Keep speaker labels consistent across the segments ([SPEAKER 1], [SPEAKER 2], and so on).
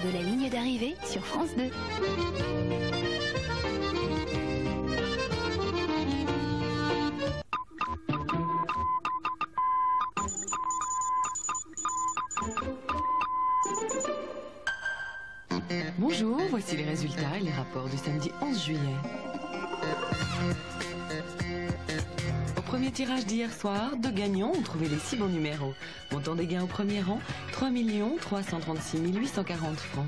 [SPEAKER 1] de la ligne d'arrivée sur France 2.
[SPEAKER 2] Bonjour, voici les résultats et les rapports du samedi 11 juillet. Au premier tirage d'hier soir, 2 gagnants ont trouvé les 6 bons numéros. Montant des gains au premier rang, 3 336 840 francs.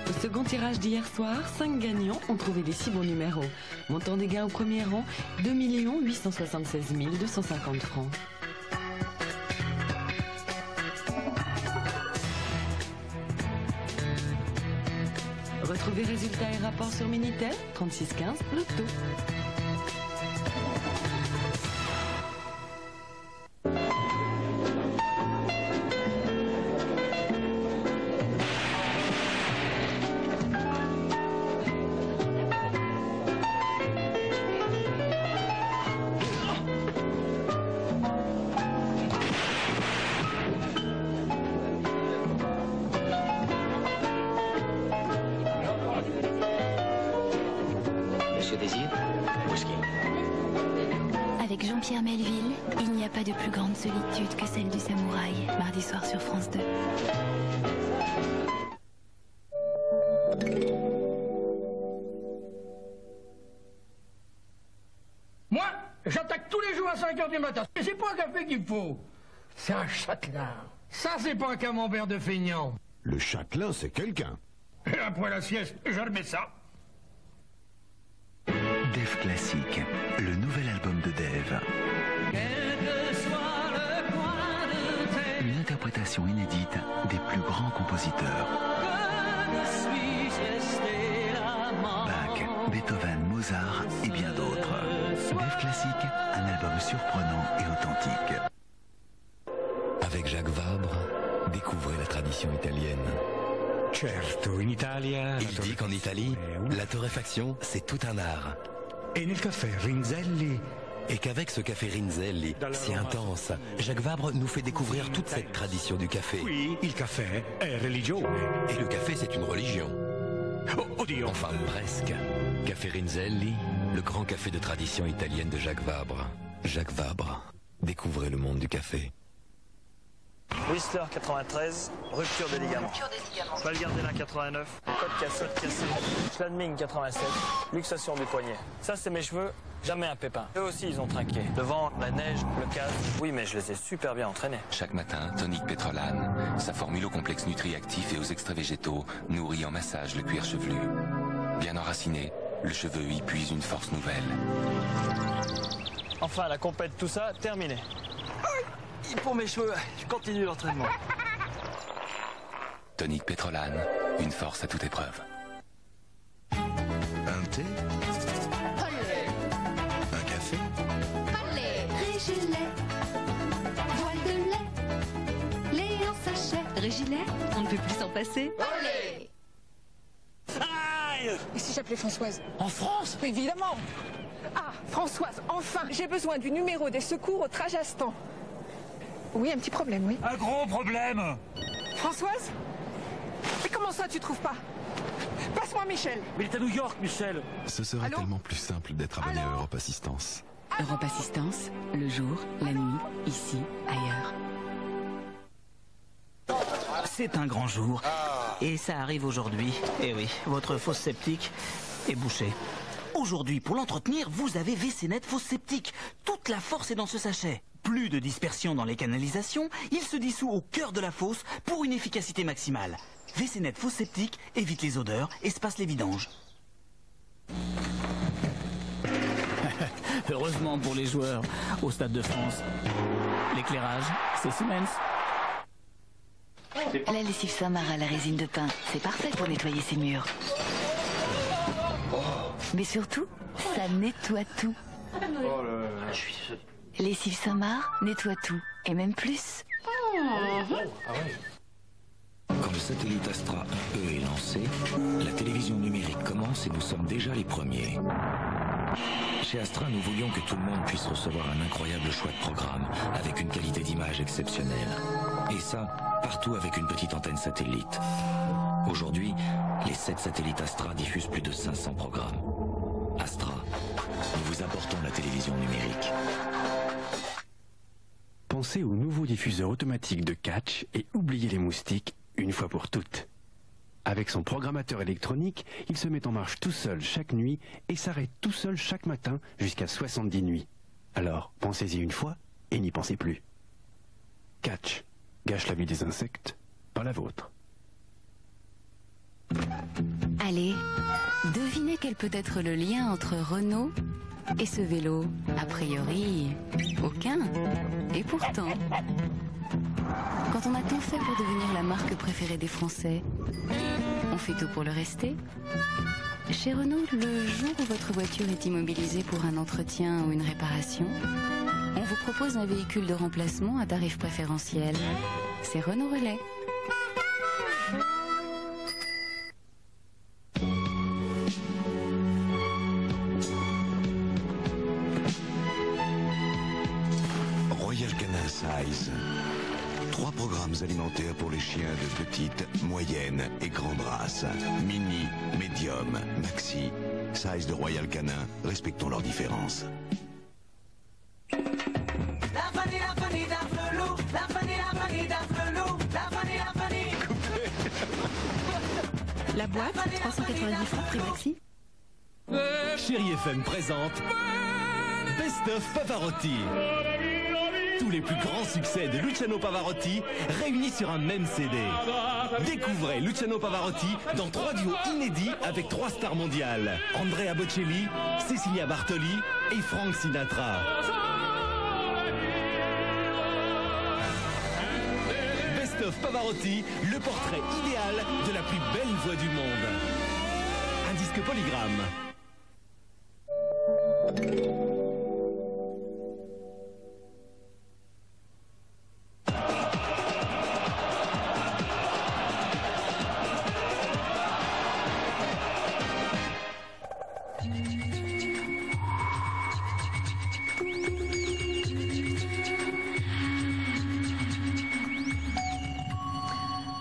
[SPEAKER 2] Au second tirage d'hier soir, 5 gagnants ont trouvé les 6 bons numéros. Montant des gains au premier rang, 2 876 250 francs. Retrouvez résultats et rapports sur Minitel 3615 Loto.
[SPEAKER 1] Avec Jean-Pierre Melville, il n'y a pas de plus grande solitude que celle du samouraï. Mardi soir sur France 2.
[SPEAKER 3] Moi, j'attaque tous les jours à 5 h du matin. Et c'est pas un café qu'il me faut. C'est un châtelain. Ça, c'est pas un camembert de feignant.
[SPEAKER 4] Le châtelain, c'est quelqu'un.
[SPEAKER 3] Et après la sieste, je remets ça.
[SPEAKER 5] Dave Classique, le nouvel album de Dave. Une interprétation inédite des plus grands compositeurs. Bach, Beethoven, Mozart et bien d'autres. Dave Classique, un album surprenant et authentique.
[SPEAKER 6] Avec Jacques Vabre, découvrez la tradition italienne.
[SPEAKER 7] Certo, in Italia...
[SPEAKER 6] Il dit qu'en Italie, la torréfaction, c'est tout un art.
[SPEAKER 7] Et nel caffè Rinzelli...
[SPEAKER 6] Et qu'avec ce café Rinzelli, si intense, Jacques Vabre nous fait découvrir toute cette tradition du café.
[SPEAKER 7] Oui, il caffè è religione.
[SPEAKER 6] Et le café, c'est une religion.
[SPEAKER 7] Oh, oddio.
[SPEAKER 6] Enfin, presque. Café Rinzelli, le grand café de tradition italienne de Jacques Vabre. Jacques Vabre, découvrez le monde du café.
[SPEAKER 8] Whistler 93, rupture des ligaments. Valgardena 89, côte cassée. Schladming 87, luxation du poignet. Ça, c'est mes cheveux, jamais un pépin. Eux aussi, ils ont trinqué. Le vent, la neige, le casque. Oui, mais je les ai super bien entraînés.
[SPEAKER 9] Chaque matin, tonique Pétrolane. Sa formule au complexe nutri-actif et aux extraits végétaux nourrit en massage le cuir chevelu. Bien enraciné, le cheveu y puise une force nouvelle.
[SPEAKER 8] Enfin, la compète, tout ça, terminé. Pour mes cheveux, je continue l'entraînement.
[SPEAKER 9] Tonique Pétrolane, une force à toute épreuve.
[SPEAKER 6] Un thé?
[SPEAKER 1] Olé.
[SPEAKER 6] Un café?
[SPEAKER 1] Allez, Régilet, voile de lait, lait en sachet. Régilet, on ne peut plus s'en passer. Olé.
[SPEAKER 8] Aïe!
[SPEAKER 10] Et si j'appelais Françoise?
[SPEAKER 8] En France?
[SPEAKER 10] Évidemment. Ah, Françoise, enfin, j'ai besoin du numéro des secours au Trajastan. Oui, un petit problème, oui.
[SPEAKER 3] Un gros problème.
[SPEAKER 10] Françoise? Mais comment ça, tu trouves pas? Passe-moi Michel.
[SPEAKER 8] Mais il est à New York, Michel.
[SPEAKER 4] Ce serait
[SPEAKER 10] Allô?
[SPEAKER 4] tellement plus simple d'être abonné à Europe Assistance.
[SPEAKER 2] Europe Assistance, le jour, la nuit, ici, ailleurs.
[SPEAKER 11] C'est un grand jour. Et ça arrive aujourd'hui. Eh oui, votre fosse septique est bouchée. Aujourd'hui, pour l'entretenir, vous avez WC-Net fosse septique. Toute la force est dans ce sachet. Plus de dispersion dans les canalisations, il se dissout au cœur de la fosse pour une efficacité maximale. WC-Net fosse septique évite les odeurs, espace les vidanges. Heureusement pour les joueurs au Stade de France. L'éclairage, c'est Siemens.
[SPEAKER 1] La lessive Samara à la résine de pin, c'est parfait pour nettoyer ses murs. Mais surtout, ça nettoie tout. Lessive Samara nettoie tout, et même plus.
[SPEAKER 12] Quand le satellite Astra E est lancé, la télévision numérique commence et nous sommes déjà les premiers. Chez Astra, nous voulions que tout le monde puisse recevoir un incroyable choix de programme, avec une qualité d'image exceptionnelle. Et ça, partout avec une petite antenne satellite. Aujourd'hui, les 7 satellites Astra diffusent plus de 500 programmes. Astra, nous vous apportons la télévision numérique.
[SPEAKER 13] Pensez au nouveau diffuseur automatique de catch et oubliez les moustiques une fois pour toutes. Avec son programmateur électronique, il se met en marche tout seul chaque nuit et s'arrête tout seul chaque matin jusqu'à 70 nuits. Alors, pensez-y une fois et n'y pensez plus. Catch gâche la vie des insectes, pas la vôtre.
[SPEAKER 1] Allez, devinez quel peut être le lien entre Renault et ce vélo. A priori, aucun. Et pourtant, quand on a tout fait pour devenir la marque préférée des Français, on fait tout pour le rester. Chez Renault, le jour où votre voiture est immobilisée pour un entretien ou une réparation, on vous propose un véhicule de remplacement à tarif préférentiel. C'est Renault Relais.
[SPEAKER 4] Royal Canin Size. 3 programmes alimentaires pour les chiens de petite, moyenne et grande race. Mini, médium, maxi. Size de Royal Canin, respectons leurs différences.
[SPEAKER 1] La boîte, 390 francs, prix maxi.
[SPEAKER 14] Chérie FM présente Best of Pavarotti. Tous les plus grands succès de Luciano Pavarotti réunis sur un même CD. Découvrez Luciano Pavarotti dans 3 duos inédits avec 3 stars mondiales. Andrea Bocelli, Cecilia Bartoli et Frank Sinatra. Best of Pavarotti, le portrait idéal de la plus belle voix du monde. Un disque Polygramme.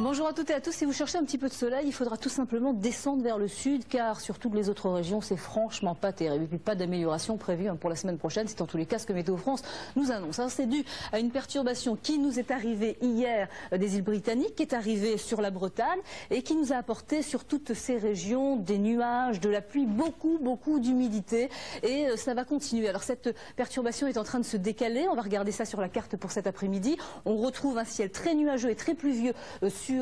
[SPEAKER 15] Bonjour à toutes et à tous. Si vous cherchez un petit peu de soleil, il faudra tout simplement descendre vers le sud, car sur toutes les autres régions, c'est franchement pas terrible. Et puis pas d'amélioration prévue pour la semaine prochaine. C'est en tous les cas ce que Météo France nous annonce. Alors c'est dû à une perturbation qui nous est arrivée hier des îles Britanniques, qui est arrivée sur la Bretagne et qui nous a apporté sur toutes ces régions des nuages, de la pluie, beaucoup d'humidité. Et ça va continuer. Alors cette perturbation est en train de se décaler. On va regarder ça sur la carte pour cet après-midi. On retrouve un ciel très nuageux et très pluvieux sur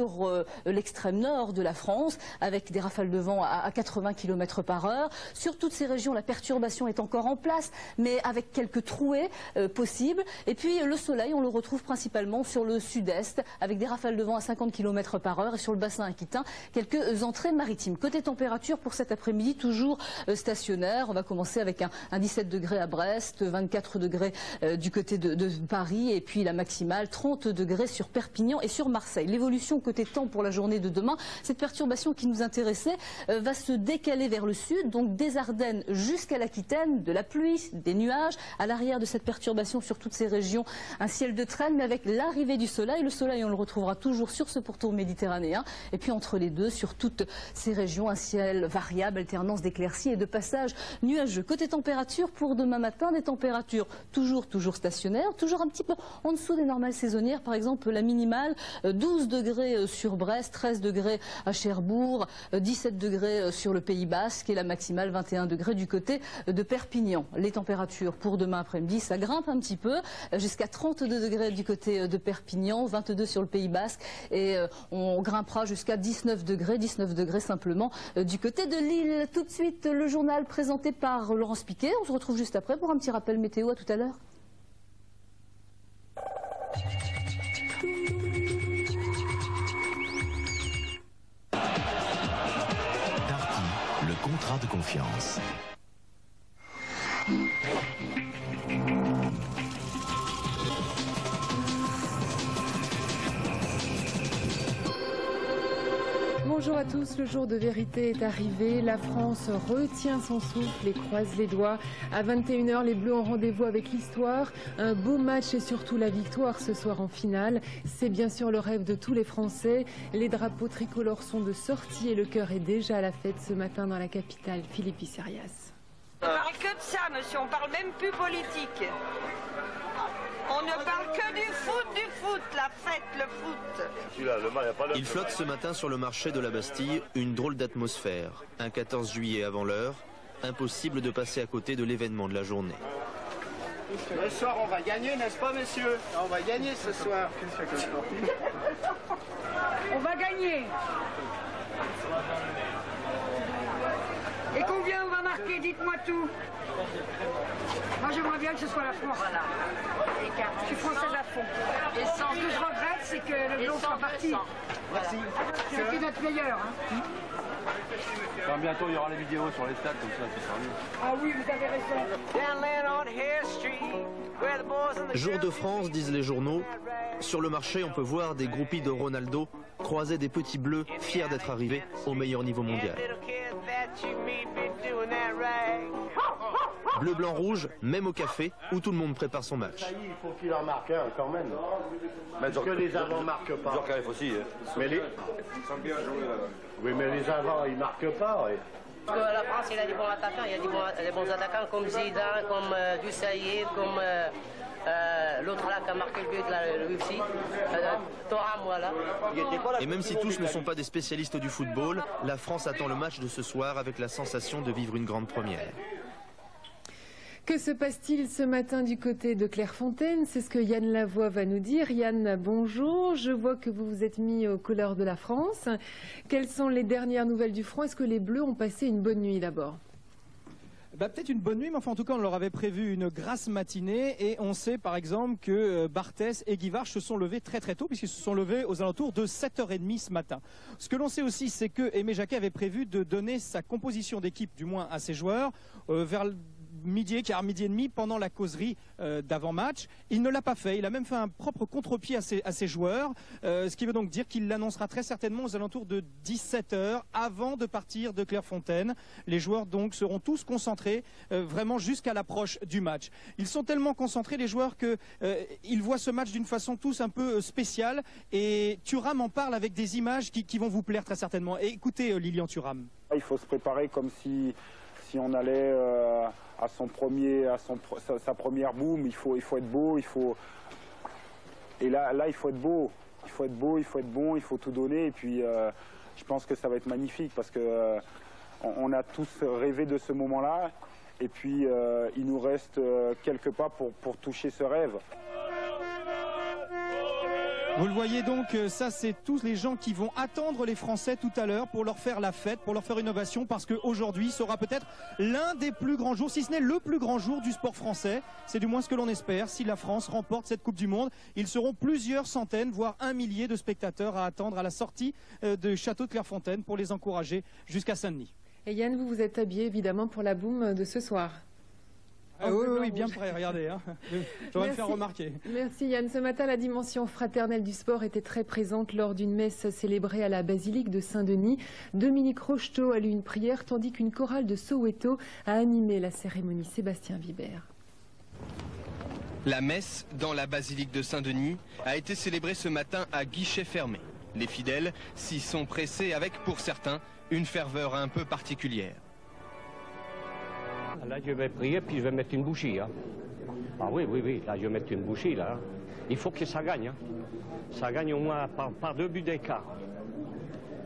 [SPEAKER 15] l'extrême nord de la France, avec des rafales de vent à 80 km par heure. Sur toutes ces régions, la perturbation est encore en place, mais avec quelques trouées possibles. Et puis le soleil, on le retrouve principalement sur le sud-est, avec des rafales de vent à 50 km par heure, et sur le bassin aquitain, quelques entrées maritimes. Côté température, pour cet après-midi, toujours stationnaire. On va commencer avec un 17 degrés à Brest, 24 degrés du côté de Paris, et puis la maximale 30 degrés sur Perpignan et sur Marseille. L'évolution côté temps pour la journée de demain, cette perturbation qui nous intéressait va se décaler vers le sud, donc des Ardennes jusqu'à l'Aquitaine, de la pluie, des nuages. À l'arrière de cette perturbation sur toutes ces régions, un ciel de traîne, mais avec l'arrivée du soleil. Le soleil, on le retrouvera toujours sur ce pourtour méditerranéen. Et puis entre les deux, sur toutes ces régions, un ciel variable, alternance d'éclaircies et de passages nuageux. Côté température, pour demain matin, des températures toujours stationnaires, toujours un petit peu en dessous des normales saisonnières. Par exemple, la minimale, 12 degrés sur Brest, 13 degrés à Cherbourg, 17 degrés sur le Pays Basque et la maximale 21 degrés du côté de Perpignan. Les températures pour demain après-midi, ça grimpe un petit peu jusqu'à 32 degrés du côté de Perpignan, 22 sur le Pays Basque et on grimpera jusqu'à 19 degrés simplement du côté de Lille. Tout de suite, le journal présenté par Laurence Piquet. On se retrouve juste après pour un petit rappel météo. À tout à l'heure.
[SPEAKER 4] Le contrat de confiance.
[SPEAKER 16] Bonjour à tous, le jour de vérité est arrivé. La France retient son souffle et croise les doigts. À 21h, les Bleus ont rendez-vous avec l'histoire. Un beau match et surtout la victoire ce soir en finale. C'est bien sûr le rêve de tous les Français. Les drapeaux tricolores sont de sortie et le cœur est déjà à la fête ce matin dans la capitale, Philippe Isserias.
[SPEAKER 17] On parle que de ça, monsieur, on parle même plus politique. On ne parle que du foot, la fête, le foot.
[SPEAKER 18] Il flotte ce matin sur le marché de la Bastille, une drôle d'atmosphère. Un 14 juillet avant l'heure, impossible de passer à côté de l'événement de la journée.
[SPEAKER 19] Ce soir, on va gagner, n'est-ce pas, messieurs? On va gagner ce soir.
[SPEAKER 17] On va gagner. Et combien on va marquer? Dites-moi tout. Moi, j'aimerais bien que ce soit la France. Voilà. Je suis française à fond. Et ce que je regrette, c'est que le Bleu soit parti.
[SPEAKER 19] Merci.
[SPEAKER 17] C'est notre meilleur. Hein.
[SPEAKER 20] Enfin, bientôt, il y aura les vidéos sur les stades, comme ça, sera mieux.
[SPEAKER 17] Ah oui, vous avez raison.
[SPEAKER 18] Jour de France, disent les journaux. Sur le marché, on peut voir des groupies de Ronaldo croiser des petits bleus fiers d'être arrivés au meilleur niveau mondial. Bleu, blanc, rouge, même au café, où tout le monde prépare son match.
[SPEAKER 19] Il faut qu'il en marque un quand même. Parce que les avants ne marquent pas.
[SPEAKER 20] Zorkaeff aussi.
[SPEAKER 19] Mais les... Oui, mais les avants, ils ne marquent pas.
[SPEAKER 21] Parce que la France, il a des bons attaquants. Il y a des bons attaquants comme Zidane, comme Dusailly, comme l'autre là qui a marqué le but de l'UFC, Thuram, voilà.
[SPEAKER 18] Et même si tous ne sont pas des spécialistes du football, la France attend le match de ce soir avec la sensation de vivre une grande première.
[SPEAKER 16] Que se passe-t-il ce matin du côté de Clairefontaine? C'est ce que Yann Lavoie va nous dire. Yann, bonjour. Je vois que vous vous êtes mis aux couleurs de la France. Quelles sont les dernières nouvelles du front? Est-ce que les Bleus ont passé une bonne nuit d'abord?
[SPEAKER 22] Peut-être une bonne nuit, mais enfin en tout cas on leur avait prévu une grasse matinée et on sait par exemple que Barthès et Guivarch se sont levés très très tôt puisqu'ils se sont levés aux alentours de 7h30 ce matin. Ce que l'on sait aussi c'est que Aimé Jacquet avait prévu de donner sa composition d'équipe, du moins à ses joueurs, vers midi et demi pendant la causerie d'avant-match. Il ne l'a pas fait. Il a même fait un propre contre-pied à ses joueurs, ce qui veut donc dire qu'il l'annoncera très certainement aux alentours de 17h avant de partir de Clairefontaine. Les joueurs donc seront tous concentrés vraiment jusqu'à l'approche du match. Ils sont tellement concentrés les joueurs que ils voient ce match d'une façon tous un peu spéciale et Thuram en parle avec des images qui vont vous plaire très certainement. Et écoutez Lilian Thuram.
[SPEAKER 23] Il faut se préparer comme si on allait à sa première boum. Il faut être beau, et là il faut être beau, il faut être beau, il faut être bon, il faut tout donner. Et puis je pense que ça va être magnifique parce que on a tous rêvé de ce moment-là. Et puis il nous reste quelques pas pour toucher ce rêve.
[SPEAKER 22] Vous le voyez donc, ça c'est tous les gens qui vont attendre les Français tout à l'heure pour leur faire la fête, pour leur faire une ovation, parce qu'aujourd'hui sera peut-être l'un des plus grands jours, si ce n'est le plus grand jour du sport français. C'est du moins ce que l'on espère. Si la France remporte cette Coupe du Monde, ils seront plusieurs centaines, voire 1 millier de spectateurs à attendre à la sortie du château de Clairefontaine pour les encourager jusqu'à Saint-Denis.
[SPEAKER 16] Et Yann, vous vous êtes habillé évidemment pour la boum de ce soir.
[SPEAKER 22] Oui, bien prêt, regardez, hein. J'aurais me faire remarquer.
[SPEAKER 16] Merci Yann. Ce matin, la dimension fraternelle du sport était très présente lors d'une messe célébrée à la basilique de Saint-Denis. Dominique Rocheteau a lu une prière tandis qu'une chorale de Soweto a animé la cérémonie. Sébastien Vibert.
[SPEAKER 24] La messe dans la basilique de Saint-Denis a été célébrée ce matin à guichet fermé. Les fidèles s'y sont pressés avec, pour certains, une ferveur un peu particulière.
[SPEAKER 25] Là, je vais prier, puis je vais mettre une bougie. Hein. Ah oui, là, je vais mettre une bougie, là. Il faut que ça gagne. Hein. Ça gagne au moins par 2 buts d'écart.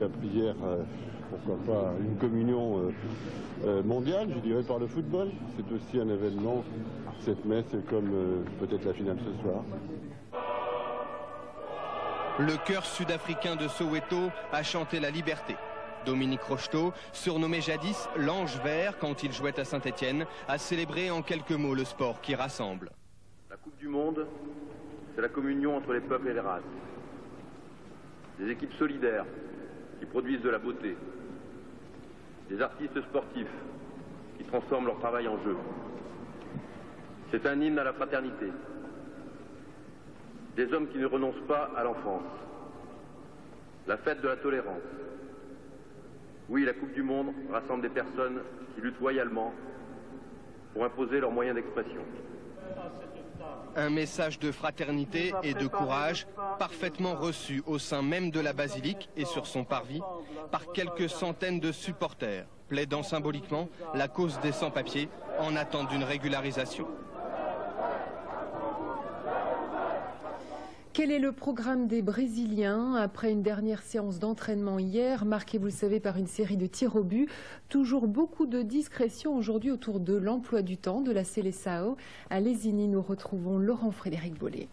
[SPEAKER 26] La prière, pourquoi pas, une communion mondiale, je dirais, par le football. C'est aussi un événement, cette messe, comme peut-être la finale ce soir.
[SPEAKER 24] Le chœur sud-africain de Soweto a chanté la liberté. Dominique Rocheteau, surnommé jadis l'Ange Vert quand il jouait à Saint-Étienne, a célébré en quelques mots le sport qui rassemble.
[SPEAKER 27] La Coupe du Monde, c'est la communion entre les peuples et les races. Des équipes solidaires qui produisent de la beauté. Des artistes sportifs qui transforment leur travail en jeu. C'est un hymne à la fraternité. Des hommes qui ne renoncent pas à l'enfance. La fête de la tolérance. Oui, la Coupe du Monde rassemble des personnes qui luttent loyalement pour imposer leurs moyens d'expression.
[SPEAKER 24] Un message de fraternité et de courage parfaitement reçu au sein même de la basilique et sur son parvis par quelques centaines de supporters, plaidant symboliquement la cause des sans-papiers en attente d'une régularisation.
[SPEAKER 16] Quel est le programme des Brésiliens après une dernière séance d'entraînement hier, marquée, vous le savez, par une série de tirs au but? Toujours beaucoup de discrétion aujourd'hui autour de l'emploi du temps de la Seleção. À Lesigny, nous retrouvons Laurent-Frédéric Bollet.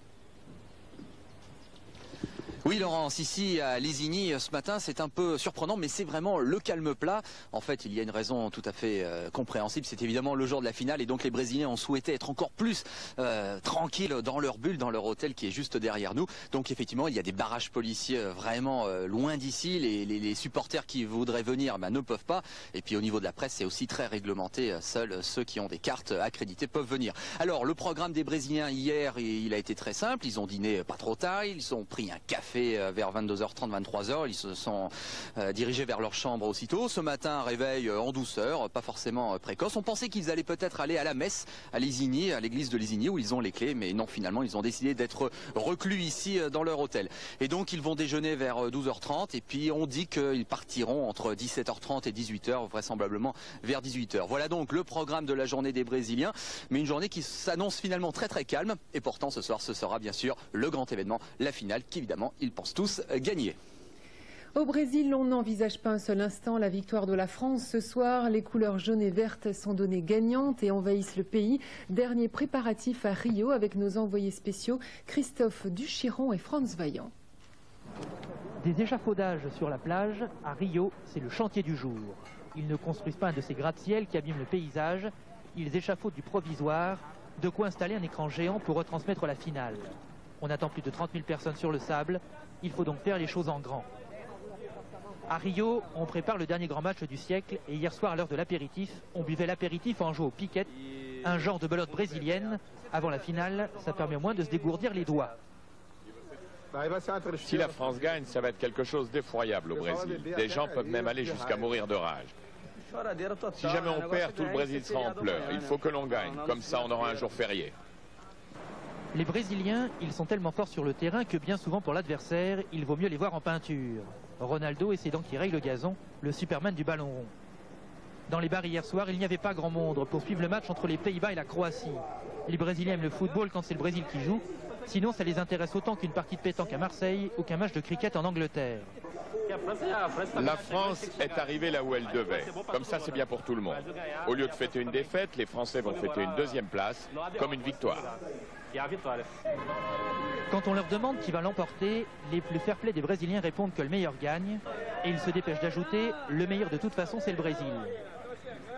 [SPEAKER 3] Oui Laurence, ici à Lesigny ce matin c'est un peu surprenant mais c'est vraiment le calme plat. En fait il y a une raison tout à fait compréhensible, c'est évidemment le jour de la finale et donc les Brésiliens ont souhaité être encore plus tranquilles dans leur bulle, dans leur hôtel qui est juste derrière nous. Donc effectivement il y a des barrages policiers vraiment loin d'ici, les supporters qui voudraient venir ne peuvent pas. Et puis au niveau de la presse c'est aussi très réglementé, seuls ceux qui ont des cartes accréditées peuvent venir. Alors le programme des Brésiliens hier il a été très simple, ils ont dîné pas trop tard, ils ont pris un café vers 22h30, 23h, ils se sont dirigés vers leur chambre aussitôt. Ce matin, un réveil en douceur, pas forcément précoce. On pensait qu'ils allaient peut-être aller à la messe à Lesigny, à l'église de Lesigny où ils ont les clés, mais non, finalement, ils ont décidé d'être reclus ici dans leur hôtel. Et donc, ils vont déjeuner vers 12h30 et puis on dit qu'ils partiront entre 17h30 et 18h, vraisemblablement vers 18h. Voilà donc le programme de la journée des Brésiliens, mais une journée qui s'annonce finalement très très calme. Et pourtant, ce soir, ce sera bien sûr le grand événement, la finale, qu'évidemment, ils pensent tous gagner.
[SPEAKER 16] Au Brésil, on n'envisage pas un seul instant la victoire de la France. Ce soir, les couleurs jaunes et vertes sont données gagnantes et envahissent le pays. Dernier préparatif à Rio avec nos envoyés spéciaux Christophe Duchiron et Franz Vaillant.
[SPEAKER 5] Des échafaudages sur la plage, à Rio, c'est le chantier du jour. Ils ne construisent pas un de ces gratte-ciel qui abîment le paysage. Ils échafaudent du provisoire, de quoi installer un écran géant pour retransmettre la finale. On attend plus de 30 000 personnes sur le sable. Il faut donc faire les choses en grand. À Rio, on prépare le dernier grand match du siècle et hier soir, à l'heure de l'apéritif, on buvait l'apéritif en jouant au piquet, un genre de belote brésilienne. Avant la finale, ça permet au moins de se dégourdir les doigts.
[SPEAKER 6] Si la France gagne, ça va être quelque chose d'effroyable au Brésil. Des gens peuvent même aller jusqu'à mourir de rage. Si jamais on perd, tout le Brésil sera en pleurs. Il faut que l'on gagne, comme ça on aura un jour férié.
[SPEAKER 5] Les Brésiliens, ils sont tellement forts sur le terrain que bien souvent pour l'adversaire, il vaut mieux les voir en peinture. Ronaldo essaie donc qui raye le gazon, le Superman du ballon rond. Dans les bars hier soir, il n'y avait pas grand monde pour suivre le match entre les Pays-Bas et la Croatie. Les Brésiliens aiment le football quand c'est le Brésil qui joue, sinon ça les intéresse autant qu'une partie de pétanque à Marseille ou qu'un match de cricket en Angleterre.
[SPEAKER 6] La France est arrivée là où elle devait. Comme ça, c'est bien pour tout le monde. Au lieu de fêter une défaite, les Français vont fêter une deuxième place, comme une victoire.
[SPEAKER 5] Quand on leur demande qui va l'emporter, le fair play des Brésiliens répondent que le meilleur gagne. Et ils se dépêchent d'ajouter, le meilleur de toute façon, c'est le Brésil.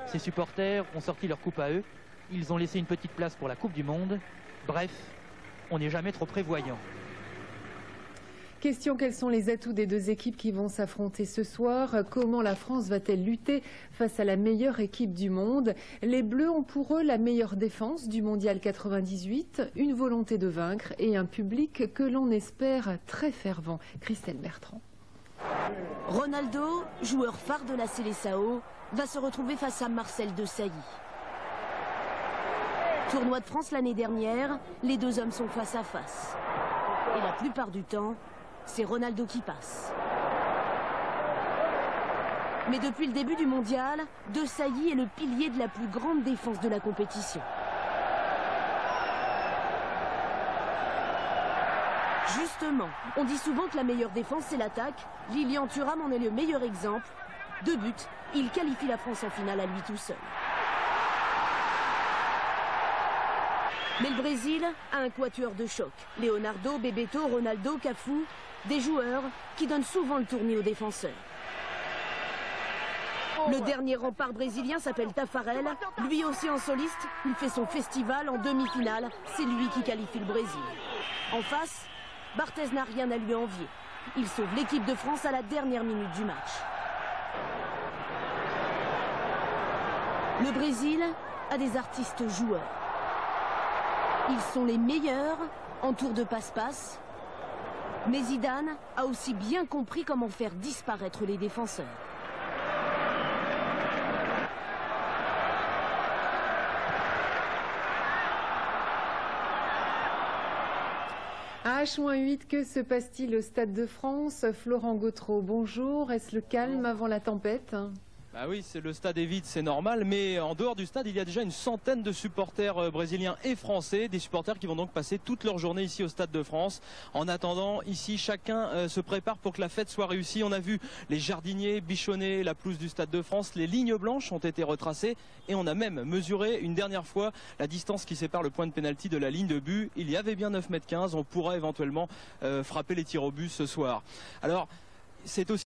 [SPEAKER 5] Ces supporters ont sorti leur coupe à eux. Ils ont laissé une petite place pour la Coupe du Monde. Bref, on n'est jamais trop prévoyant.
[SPEAKER 16] Question, quels sont les atouts des deux équipes qui vont s'affronter ce soir? Comment la France va-t-elle lutter face à la meilleure équipe du monde? Les Bleus ont pour eux la meilleure défense du Mondial 98, une volonté de vaincre et un public que l'on espère très fervent. Christelle Bertrand.
[SPEAKER 7] Ronaldo, joueur phare de la Seleção, va se retrouver face à Marcel Desailly. Tournoi de France l'année dernière, les deux hommes sont face à face. Et la plupart du temps, c'est Ronaldo qui passe. Mais depuis le début du mondial, Desailly est le pilier de la plus grande défense de la compétition. Justement, on dit souvent que la meilleure défense c'est l'attaque. Lilian Thuram en est le meilleur exemple. 2 buts, il qualifie la France en finale à lui tout seul. Mais le Brésil a un quatuor de choc. Leonardo, Bebeto, Ronaldo, Cafu, des joueurs qui donnent souvent le tournis aux défenseurs. Le dernier rempart brésilien s'appelle Tafarel. Lui aussi en soliste, il fait son festival en demi-finale. C'est lui qui qualifie le Brésil. En face, Barthez n'a rien à lui envier. Il sauve l'équipe de France à la dernière minute du match. Le Brésil a des artistes joueurs. Ils sont les meilleurs en tour de passe-passe. Mais Zidane a aussi bien compris comment faire disparaître les défenseurs.
[SPEAKER 16] H-8, que se passe-t-il au Stade de France? Florent Gautreau, bonjour. Est-ce le calme avant la tempête?
[SPEAKER 2] Bah oui, le stade est vide, c'est normal, mais en dehors du stade, il y a déjà une centaine de supporters brésiliens et français, des supporters qui vont donc passer toute leur journée ici au Stade de France. En attendant, ici, chacun se prépare pour que la fête soit réussie. On a vu les jardiniers bichonner la pelouse du Stade de France, les lignes blanches ont été retracées et on a même mesuré une dernière fois la distance qui sépare le point de pénalty de la ligne de but. Il y avait bien 9,15 m, on pourra éventuellement frapper les tirs au but ce soir. Alors, c'est aussi